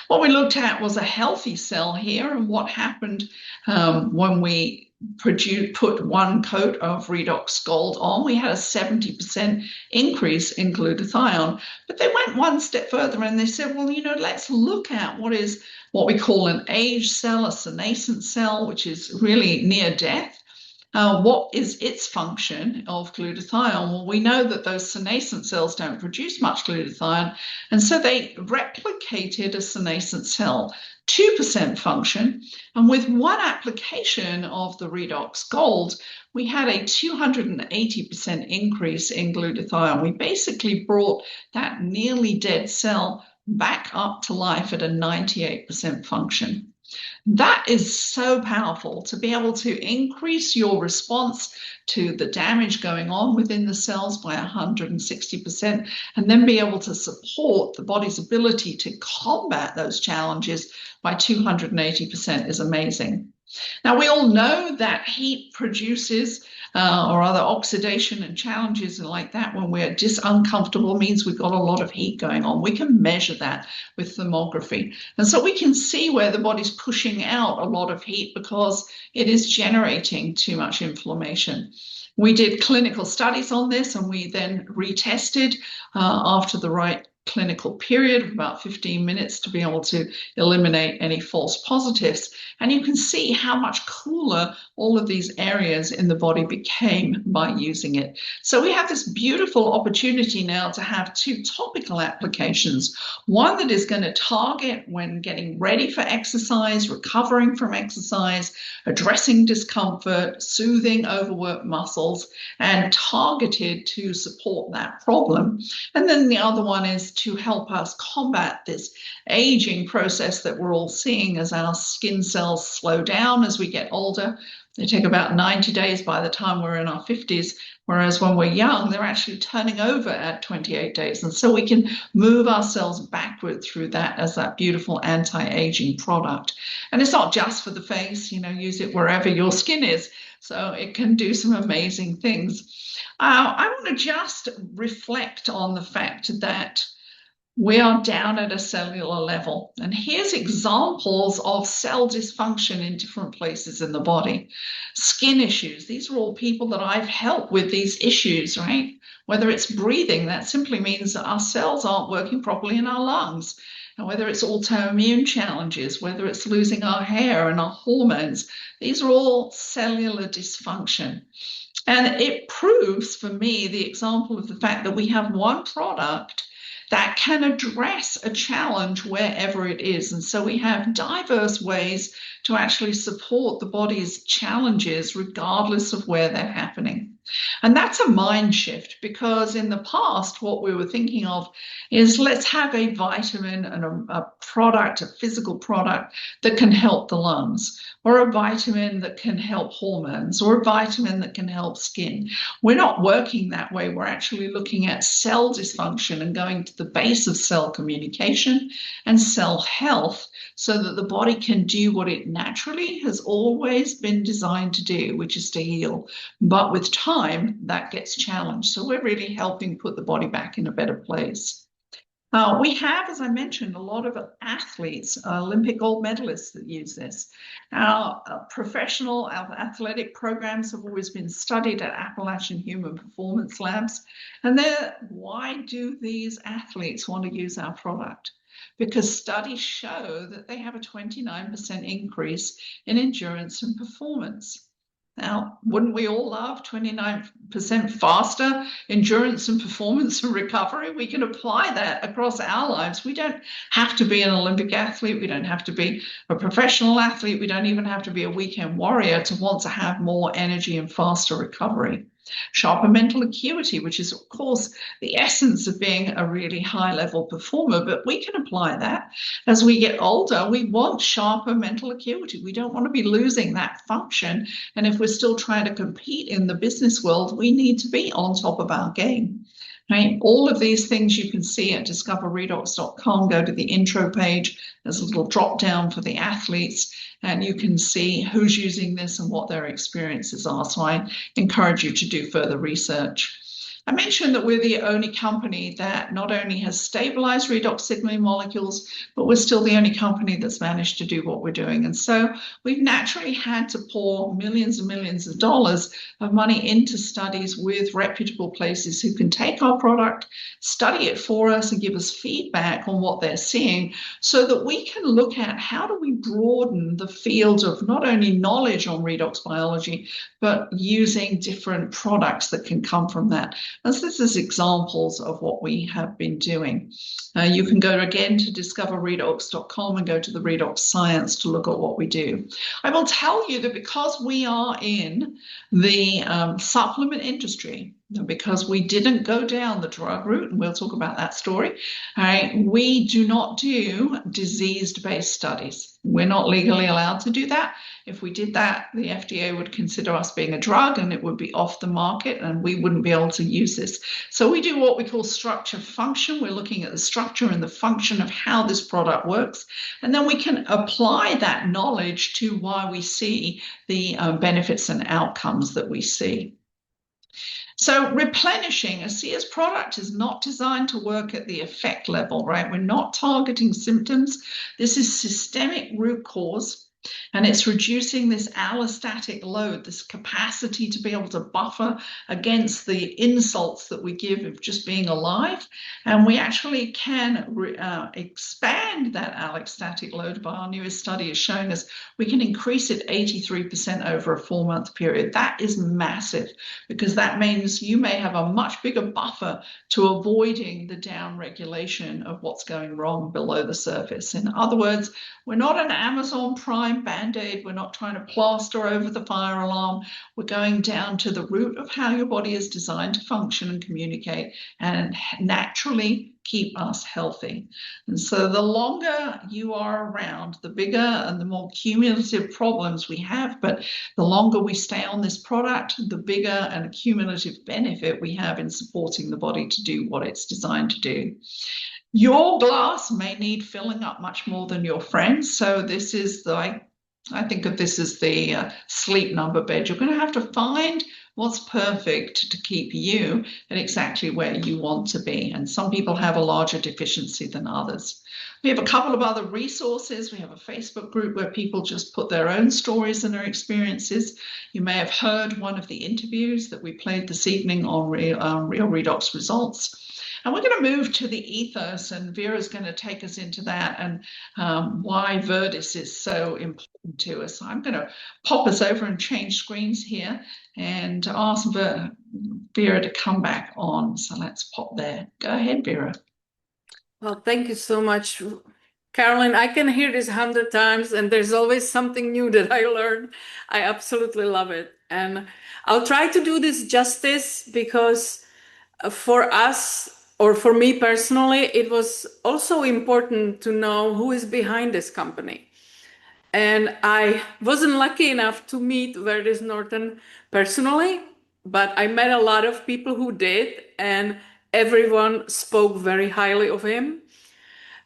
What we looked at was a healthy cell here, and what happened when we put one coat of redox gold on. We had a 70% increase in glutathione, but they went one step further and they said, well, you know, let's look at what we call an aged cell, a senescent cell, which is really near death. What is its function of glutathione? Well, we know that those senescent cells don't produce much glutathione, and so they replicated a senescent cell, 2% function, and with one application of the redox gold, we had a 280% increase in glutathione. We basically brought that nearly dead cell back up to life at a 98% function. That is so powerful, to be able to increase your response to the damage going on within the cells by 160%, and then be able to support the body's ability to combat those challenges by 280% is amazing. Now, we all know that heat produces or other oxidation and challenges and like that when we're uncomfortable means we've got a lot of heat going on. We can measure that with thermography. And so we can see where the body's pushing out a lot of heat because it is generating too much inflammation. We did clinical studies on this, and we then retested after the right clinical period of about 15 minutes to be able to eliminate any false positives. And you can see how much cooler all of these areas in the body became by using it. So we have this beautiful opportunity now to have two topical applications, one that is going to target when getting ready for exercise, recovering from exercise, addressing discomfort, soothing overworked muscles, and targeted to support that problem. And then the other one is to help us combat this aging process that we're all seeing as our skin cells slow down as we get older. They take about 90 days by the time we're in our 50s, whereas when we're young, they're actually turning over at 28 days. And so we can move ourselves backward through that as that beautiful anti-aging product. And it's not just for the face, you know, use it wherever your skin is. So it can do some amazing things. I want to just reflect on the fact that we are down at a cellular level. And here's examples of cell dysfunction in different places in the body. Skin issues. These are all people that I've helped with these issues, right? Whether it's breathing, that simply means that our cells aren't working properly in our lungs. And whether it's autoimmune challenges, whether it's losing our hair and our hormones, these are all cellular dysfunction. And it proves for me the example of the fact that we have one product that can address a challenge wherever it is. And so we have diverse ways to actually support the body's challenges regardless of where they're happening. And that's a mind shift, because in the past, what we were thinking of is let's have a vitamin and a product, a physical product that can help the lungs, or a vitamin that can help hormones, or a vitamin that can help skin. We're not working that way. We're actually looking at cell dysfunction and going to the base of cell communication and cell health so that the body can do what it naturally has always been designed to do, which is to heal. But with time, that gets challenged. So we're really helping put the body back in a better place. We have, as I mentioned, a lot of athletes, Olympic gold medalists that use this. Our professional, our athletic programs have always been studied at Appalachian Human Performance Labs. And why do these athletes want to use our product? Because studies show that they have a 29% increase in endurance and performance. Now, wouldn't we all love 29% faster endurance and performance and recovery? We can apply that across our lives. We don't have to be an Olympic athlete. We don't have to be a professional athlete. We don't even have to be a weekend warrior to want to have more energy and faster recovery. Sharper mental acuity, which is, of course, the essence of being a really high-level performer, but we can apply that. As we get older, we want sharper mental acuity. We don't want to be losing that function. And if we're still trying to compete in the business world, we need to be on top of our game. Right? All of these things you can see at discoverredox.com. Go to the intro page. There's a little drop down for the athletes, and you can see who's using this and what their experiences are. So I encourage you to do further research. I mentioned that we're the only company that not only has stabilized redox signaling molecules, but we're still the only company that's managed to do what we're doing. And so we've naturally had to pour millions and millions of dollars of money into studies with reputable places who can take our product, study it for us, and give us feedback on what they're seeing so that we can look at how do we broaden the field of not only knowledge on redox biology, but using different products that can come from that. As this is examples of what we have been doing. You can go again to discoverredox.com and go to the Redox Science to look at what we do. I will tell you that because we are in the supplement industry, because we didn't go down the drug route, and we'll talk about that story, we do not do disease-based studies. We're not legally allowed to do that. If we did that, the FDA would consider us being a drug and it would be off the market and we wouldn't be able to use this. So we do what we call structure function. We're looking at the structure and the function of how this product works. And then we can apply that knowledge to why we see the benefits and outcomes that we see. So replenishing, a CS product is not designed to work at the effect level, right? We're not targeting symptoms. This is systemic root cause. And it's reducing this allostatic load, this capacity to be able to buffer against the insults that we give of just being alive. And we actually can expand that allostatic load. By our newest study is showing us we can increase it 83% over a 4-month period. That is massive, because that means you may have a much bigger buffer to avoiding the down regulation of what's going wrong below the surface. In other words, we're not an Amazon Prime Band-Aid. We're not trying to plaster over the fire alarm. We're going down to the root of how your body is designed to function and communicate and naturally keep us healthy. And so the longer you are around, the bigger and the more cumulative problems we have, but the longer we stay on this product, the bigger and cumulative benefit we have in supporting the body to do what it's designed to do. Your glass may need filling up much more than your friends. So this is I think of this as the sleep number bed. You're going to have to find what's perfect to keep you at exactly where you want to be. And some people have a larger deficiency than others. We have a couple of other resources. We have a Facebook group where people just put their own stories and their experiences. You may have heard one of the interviews that we played this evening on Real Redox Results. And we're going to move to the ethos, and Vera's going to take us into that and why Verdis is so important to us. I'm going to pop us over and change screens here and ask Vera to come back on. So let's pop there. Go ahead, Vera. Well, thank you so much, Carolyn. I can hear this 100 times, and there's always something new that I learn. I absolutely love it. And I'll try to do this justice because for us, or for me personally, it was also important to know who is behind this company. And I wasn't lucky enough to meet Verdis Norton personally, but I met a lot of people who did, and everyone spoke very highly of him.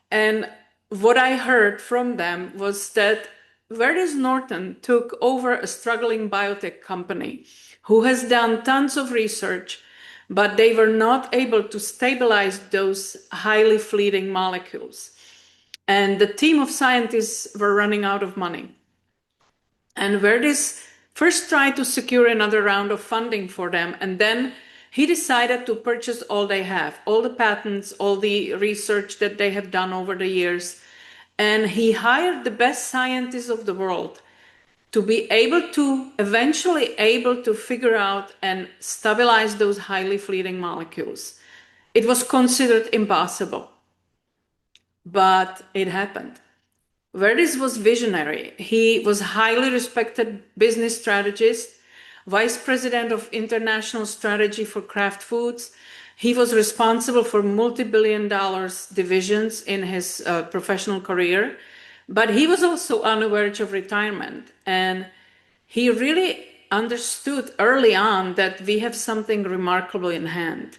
And what I heard from them was that Verdis Norton took over a struggling biotech company who has done tons of research, but they were not able to stabilize those highly fleeting molecules. And the team of scientists were running out of money. And Verdis first tried to secure another round of funding for them, and then he decided to purchase all they have, all the patents, all the research that they have done over the years. And he hired the best scientists of the world to be eventually able to figure out and stabilize those highly fleeting molecules. It was considered impossible, but it happened. Verdis was visionary. He was highly respected business strategist, vice president of international strategy for Kraft Foods. He was responsible for multi-billion-dollar divisions in his professional career, but he was also on the verge of retirement. And he really understood early on that we have something remarkable in hand.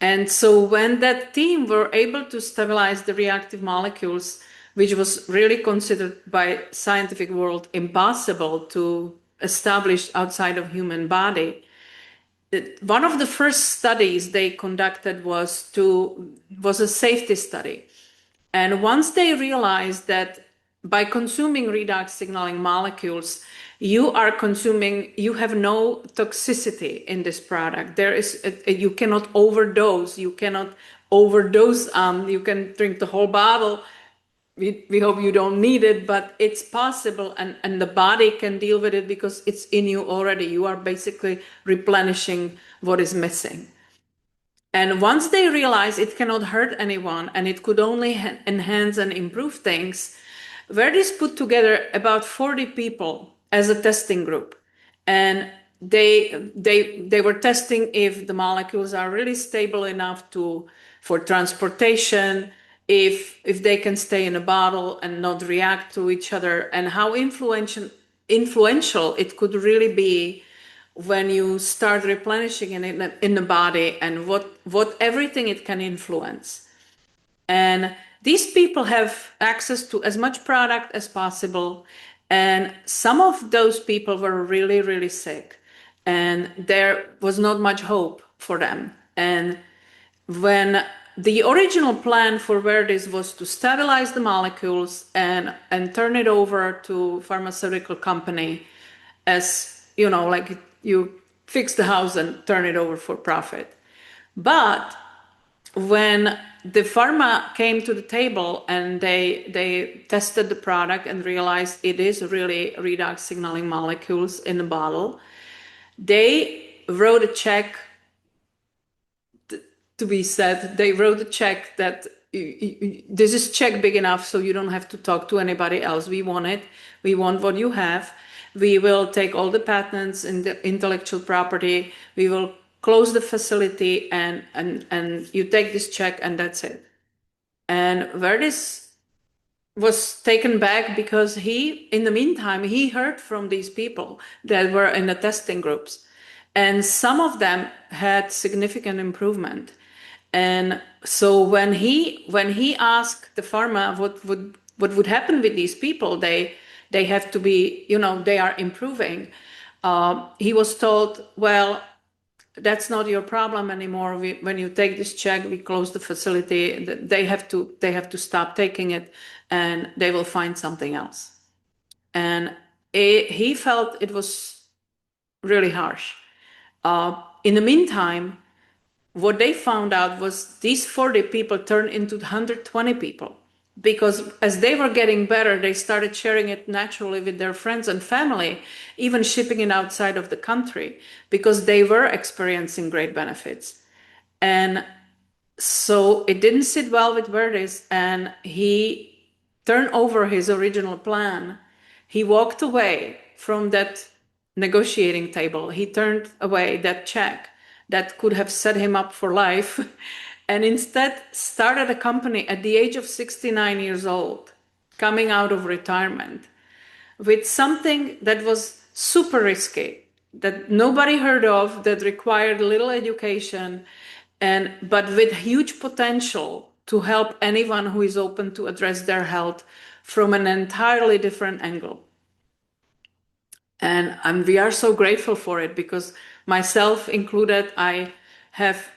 And so when that team were able to stabilize the reactive molecules, which was really considered by scientific world impossible to establish outside of human body, one of the first studies they conducted was a safety study. And once they realized that by consuming redox signaling molecules, you have no toxicity in this product. You cannot overdose. You can drink the whole bottle. We hope you don't need it, but it's possible, and the body can deal with it because it's in you already. You are basically replenishing what is missing. And once they realize it cannot hurt anyone and it could only enhance and improve things, Verdis put together about 40 people as a testing group. And they were testing if the molecules are really stable enough for transportation, if they can stay in a bottle and not react to each other, and how influential it could really be when you start replenishing it in the body, and what everything it can influence. And these people have access to as much product as possible. And some of those people were really, really sick, and there was not much hope for them. And when the original plan for Verdis was to stabilize the molecules and turn it over to pharmaceutical company as, like you fix the house and turn it over for profit. But when the pharma came to the table and they tested the product and realized it is really redox signaling molecules in the bottle, they wrote a check they wrote a check that this is check big enough so you don't have to talk to anybody else. We want it. We want what you have. We will take all the patents and the intellectual property. We will close the facility and you take this check and that's it. And Verdis was taken back because in the meantime, he heard from these people that were in the testing groups. And some of them had significant improvement. And so when he asked the pharma what would happen with these people, they have to be, they are improving. he was told, well, that's not your problem anymore. When you take this check, we close the facility. They have to stop taking it, and they will find something else. And he felt it was really harsh. In the meantime, what they found out was these 40 people turned into 120 people, because as they were getting better, they started sharing it naturally with their friends and family, even shipping it outside of the country, because they were experiencing great benefits. And so it didn't sit well with Verdes, and he turned over his original plan. He walked away from that negotiating table. He turned away that check that could have set him up for life, and instead started a company at the age of 69 years old, coming out of retirement, with something that was super risky, that nobody heard of, that required little education, but with huge potential to help anyone who is open to address their health from an entirely different angle. And we are so grateful for it, because myself included, I have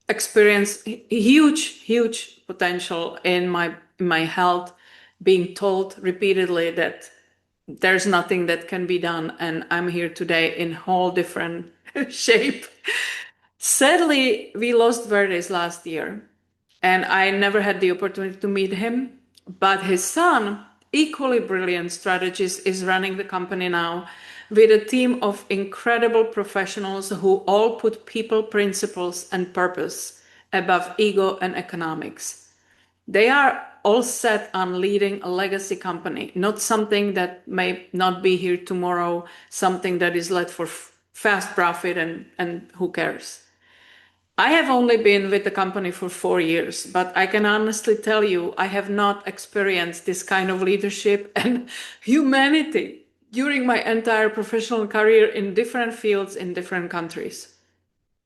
experienced huge potential in my health, being told repeatedly that there's nothing that can be done, and I'm here today in whole different shape. Sadly, we lost Verdes last year, and I never had the opportunity to meet him, but his son, equally brilliant strategist, is running the company now with a team of incredible professionals who all put people, principles, and purpose above ego and economics. They are all set on leading a legacy company, not something that may not be here tomorrow, something that is led for fast profit and who cares. I have only been with the company for 4 years, but I can honestly tell you, I have not experienced this kind of leadership and humanity during my entire professional career in different fields in different countries.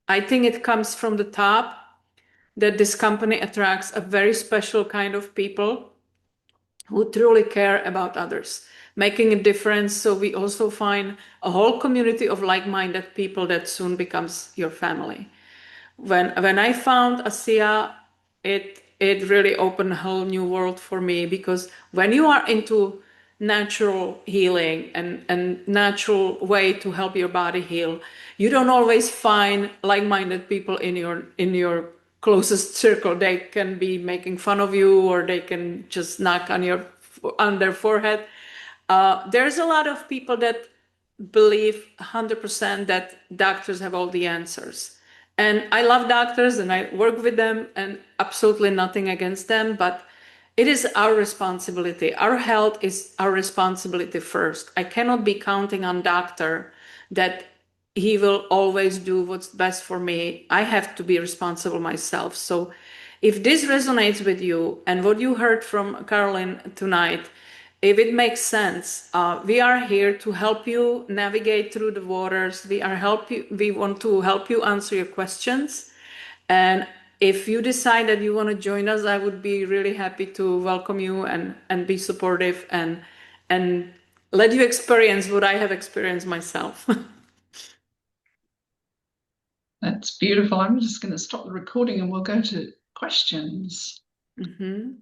I think it comes from the top that this company attracts a very special kind of people who truly care about others, making a difference. So we also find a whole community of like-minded people that soon becomes your family. When I found ASEA, it really opened a whole new world for me, because when you are into natural healing and natural way to help your body heal, you don't always find like-minded people in your closest circle. They can be making fun of you, or they can just knock on their forehead. There's a lot of people that believe 100% that doctors have all the answers. And I love doctors and I work with them, and absolutely nothing against them, but it is our responsibility. Our health is our responsibility first. I cannot be counting on doctor that he will always do what's best for me. I have to be responsible myself. So if this resonates with you and what you heard from Caroline tonight, if it makes sense, we are here to help you navigate through the waters. We want to help you answer your questions. And if you decide that you want to join us, I would be really happy to welcome you and be supportive and let you experience what I have experienced myself. That's beautiful. I'm just going to stop the recording and we'll go to questions. Mm-hmm.